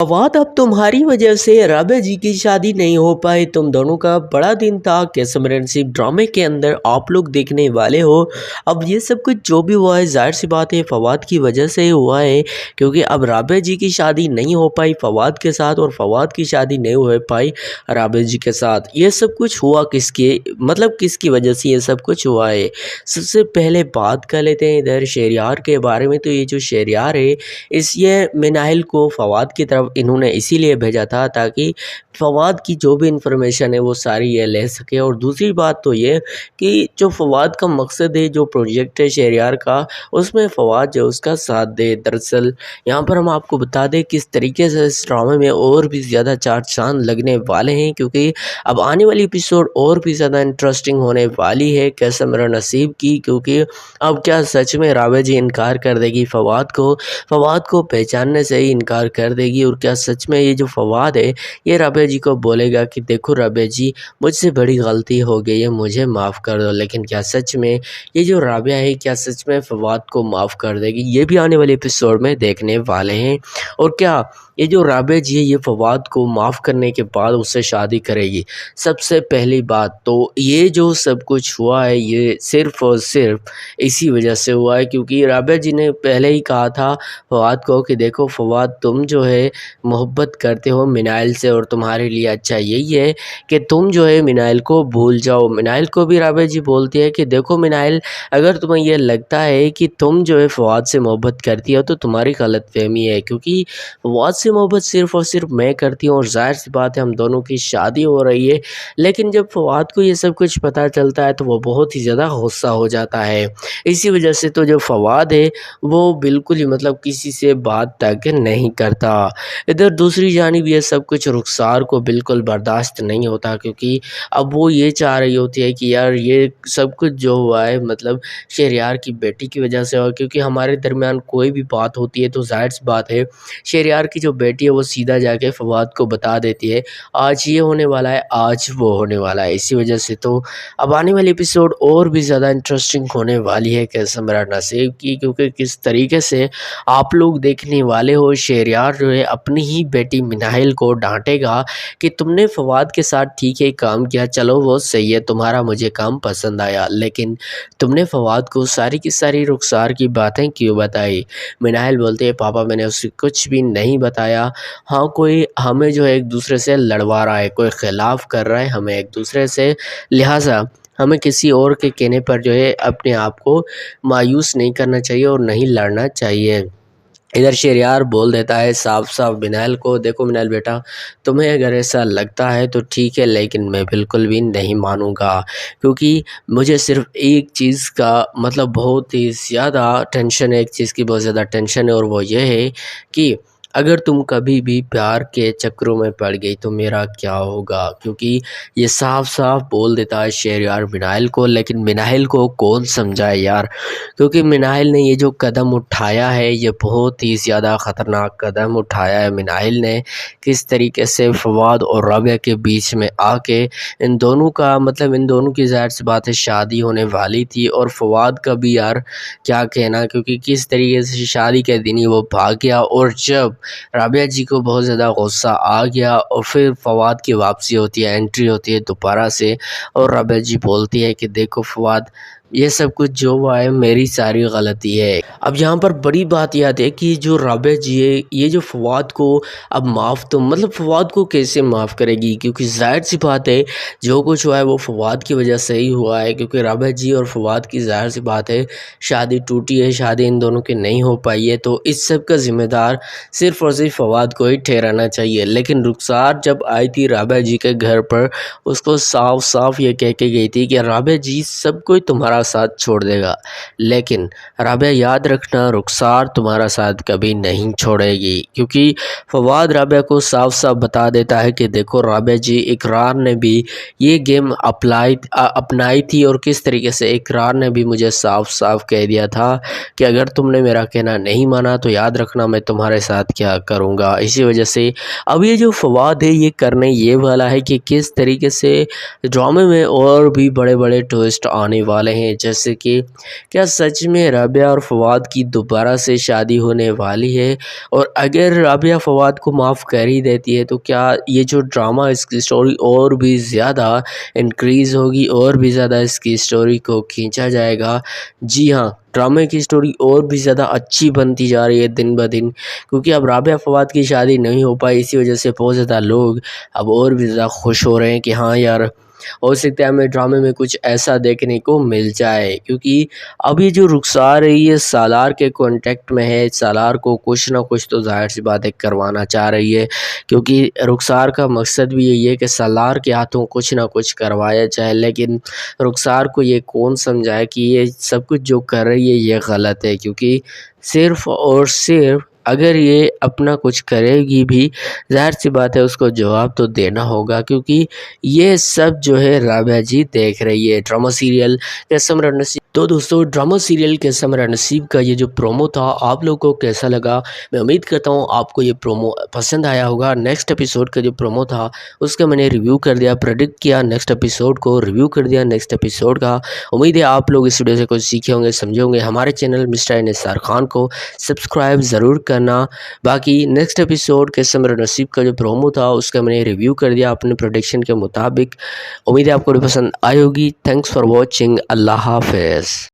फवाद, अब तुम्हारी वजह से राबिया जी की शादी नहीं हो पाई। तुम दोनों का बड़ा दिन था कि सिमरनशिप ड्रामे के अंदर आप लोग देखने वाले हो। अब ये सब कुछ जो भी हुआ है, जाहिर सी बात है फवाद की वजह से ही हुआ है, क्योंकि अब राबिया जी की शादी नहीं हो पाई फवाद के साथ, और फवाद की शादी नहीं हो पाई राबिया जी के साथ। ये सब कुछ हुआ किसके मतलब किसकी वजह से ये सब कुछ हुआ है। सबसे पहले बात कर लेते हैं इधर शहरयार के बारे में। तो ये जो शहरयार है, ये मिनाहिल को फवाद की तरफ इन्होंने इसीलिए भेजा था ताकि फवाद की जो भी इंफॉर्मेशन है वो सारी ये ले सके। और दूसरी बात तो ये कि जो फवाद का मकसद है, जो प्रोजेक्ट है शहरयार का, उसमें फवाद जो उसका साथ दे। दरअसल यहाँ पर हम आपको बता दें किस तरीके से इस ड्रामे में और भी ज़्यादा चार चांद लगने वाले हैं, क्योंकि अब आने वाली एपिसोड और भी ज़्यादा इंटरेस्टिंग होने वाली है कैसे मेरा नसीब की। क्योंकि अब क्या सच में राबिया जी इनकार कर देगी फवाद को पहचानने से ही इनकार कर देगी, और क्या सच में ये जो फवाद है ये राबिया जी को बोलेगा कि देखो राबिया जी, मुझसे बड़ी गलती हो गई है, मुझे माफ़ कर दो। लेकिन क्या सच में ये जो राबिया है क्या सच में फवाद को माफ़ कर देगी, ये भी आने वाले एपिसोड में देखने वाले हैं। और क्या ये जो राबिया जी है ये फवाद को माफ़ करने के बाद उससे शादी करेगी। सबसे पहली बात तो ये जो सब कुछ हुआ है ये सिर्फ़ और सिर्फ इसी वजह से हुआ है, क्योंकि राबिया जी ने पहले ही कहा था फवाद को कि देखो फवाद, तुम जो है मोहब्बत करते हो मिनाइल से, और तुम्हारे लिए अच्छा यही है कि तुम जो है मिनाइल को भूल जाओ। मिनाइल को भी राबिया जी बोलती है कि देखो मिनाइल, अगर तुम्हें यह लगता है कि तुम जो है फवाद से मोहब्बत करती हो तो तुम्हारी गलतफहमी है, क्योंकि फवाद से मोहब्बत सिर्फ़ और सिर्फ मैं करती हूँ, और ज़ाहिर सी बात है हम दोनों की शादी हो रही है। लेकिन जब फवाद को ये सब कुछ पता चलता है तो वो बहुत ही ज़्यादा गुस्सा हो जाता है। इसी वजह से तो जो फवाद है वो बिल्कुल ही मतलब किसी से बात तक नहीं करता। इधर दूसरी जानिब ये सब कुछ रुखसार को बिल्कुल बर्दाश्त नहीं होता, क्योंकि अब वो ये चाह रही होती है कि यार ये सब कुछ जो हुआ है मतलब शहरयार की बेटी की वजह से, और क्योंकि हमारे दरमियान कोई भी बात होती है तो जाहिर सी बात है शहरयार की जो बेटी है वो सीधा जाके फवाद को बता देती है आज ये होने वाला है, आज वो होने वाला है। इसी वजह से तो अब आने वाली एपिसोड और भी ज़्यादा इंटरेस्टिंग होने वाली है कैसे मेरा नसीब की, क्योंकि किस तरीके से आप लोग देखने वाले हो शहरयार जो है अपनी ही बेटी मिनाहिल को डांटेगा कि तुमने फवाद के साथ ठीक है काम किया, चलो वो सही है, तुम्हारा मुझे काम पसंद आया, लेकिन तुमने फवाद को सारी की सारी रुखसार की बातें क्यों बताई। मिनाहिल बोलते है पापा मैंने उसे कुछ भी नहीं बताया, हाँ कोई हमें जो है एक दूसरे से लड़वा रहा है, कोई खिलाफ कर रहा है हमें एक दूसरे से, लिहाजा हमें किसी और के कहने पर जो है अपने आप को मायूस नहीं करना चाहिए और नहीं लड़ना चाहिए। इधर शहरयार बोल देता है साफ साफ मिनाइल को, देखो मिनाइल बेटा, तुम्हें अगर ऐसा लगता है तो ठीक है, लेकिन मैं बिल्कुल भी नहीं मानूंगा, क्योंकि मुझे सिर्फ एक चीज़ का मतलब बहुत ही ज़्यादा टेंशन है, एक चीज़ की बहुत ज़्यादा टेंशन है, और वो ये है कि अगर तुम कभी भी प्यार के चक्करों में पड़ गई तो मेरा क्या होगा। क्योंकि ये साफ साफ बोल देता है शहरयार मिनाइल को, लेकिन मिनाइल को कौन समझाए यार, क्योंकि मिनाइल ने ये जो कदम उठाया है ये बहुत ही ज़्यादा ख़तरनाक कदम उठाया है। मिनाइल ने किस तरीके से फवाद और राबिया के बीच में आके इन दोनों का मतलब इन दोनों की ज़ाहिर सी बात है शादी होने वाली थी, और फवाद का भी यार क्या कहना, क्योंकि किस तरीके से शादी के दिन ही वो भाग गया, और जब राबिया जी को बहुत ज़्यादा गुस्सा आ गया और फिर फवाद की वापसी होती है, एंट्री होती है दोबारा से, और राबिया जी बोलती है कि देखो फवाद, ये सब कुछ जो हुआ है मेरी सारी गलती है। अब यहाँ पर बड़ी बात याद है कि जो राबिया जी है ये जो फवाद को अब माफ़ तो मतलब फवाद को कैसे माफ़ करेगी, क्योंकि जाहिर सी बात है जो कुछ हुआ है वो फवाद की वजह से ही हुआ है, क्योंकि राबिया जी और फवाद की जाहिर सी बात है शादी टूटी है, शादी इन दोनों की नहीं हो पाई है, तो इस सब का ज़िम्मेदार सिर्फ़ और सिर्फ फवाद को ही ठहराना चाहिए। लेकिन रुखसार जब आई थी राबिया जी के घर पर, उसको साफ साफ ये कह के गई थी कि राबिया जी सब कोई तुम्हारा साथ छोड़ देगा, लेकिन राबिया याद रखना रुखसार तुम्हारा साथ कभी नहीं छोड़ेगी। क्योंकि फवाद राबिया को साफ साफ बता देता है कि देखो राबिया जी, इकरार ने भी ये गेम अपनाई थी, और किस तरीके से इकरार ने भी मुझे साफ साफ कह दिया था कि अगर तुमने मेरा कहना नहीं माना तो याद रखना मैं तुम्हारे साथ क्या करूँगा। इसी वजह से अब ये जो फवाद है ये करने ये वाला है कि किस तरीके से ड्रामे में और भी बड़े बड़े ट्विस्ट आने वाले हैं। ہیں، جیسے کہ کیا سچ میں رابعہ اور فواد کی دوبارہ سے شادی ہونے والی ہے، اور اگر رابعہ فواد کو معاف کر ہی دیتی ہے تو کیا یہ جو ڈرامہ اس کی سٹوری اور بھی زیادہ انکریز ہوگی، اور بھی زیادہ اس کی سٹوری کو کھینچا جائے گا؟ جی ہاں، ڈرامے کی سٹوری اور بھی زیادہ اچھی بنتی جا رہی ہے دن بہ دن، کیونکہ اب رابعہ فواد کی شادی نہیں ہو پائی، اسی وجہ سے بہت زیادہ لوگ اب اور بھی زیادہ خوش ہو رہے ہیں کہ ہاں یار، ہو سکتا ہے ہمیں ڈرامے میں کچھ ایسا دیکھنے کو مل جائے، کیونکہ اب یہ جو رخسار ہے یہ سالار کے کانٹیکٹ میں ہے، سالار کو کچھ نہ کچھ تو ظاہر سی بات ہے کروانا چاہ رہی ہے، کیونکہ رخسار کا مقصد بھی یہی ہے کہ سالار کے ہاتھوں کچھ نہ کچھ کروایا جائے، لیکن رخسار کو یہ کون سمجھائے کہ یہ سب کچھ جو کر رہی ہے یہ غلط ہے، کیونکہ صرف اور صرف اگر یہ اپنا کچھ کرے گی بھی، ظاہر سی بات ہے اس کو جواب تو دینا ہوگا، کیونکہ یہ سب جو ہے رابعہ جی دیکھ رہی ہے۔ ڈرامہ سیریل قسم نصیب، تو دوستو ڈرامہ سیریل قسم نصیب کا یہ جو پرومو تھا آپ لوگوں کو کیسا لگا؟ میں امید کرتا ہوں آپ کو یہ پرومو پسند آیا ہوگا۔ نیکسٹ ایپیسوڈ کا جو پرومو تھا اس کا میں نے ریویو کر دیا، پریڈکٹ کیا نیکسٹ ایپیسوڈ کو، ریویو کر دیا نیکسٹ ایپیسوڈ کا۔ امید ہے آپ لوگ اس ویڈیو سے کچھ سیکھے ہوں گے، سمجھے ہوں گے۔ ہمارے چینل مسٹر انحصار خان کو سبسکرائب ضرور کرنا۔ باقی نیکسٹ ایپیسوڈ قسم نصیب کا جو پرومو تھا اس کا میں نے ریویو کر دیا اپنے پروڈکشن کے مطابق۔ امید ہے آپ کو پسند آئی ہوگی۔ Thanks for watching. اللہ حافظ۔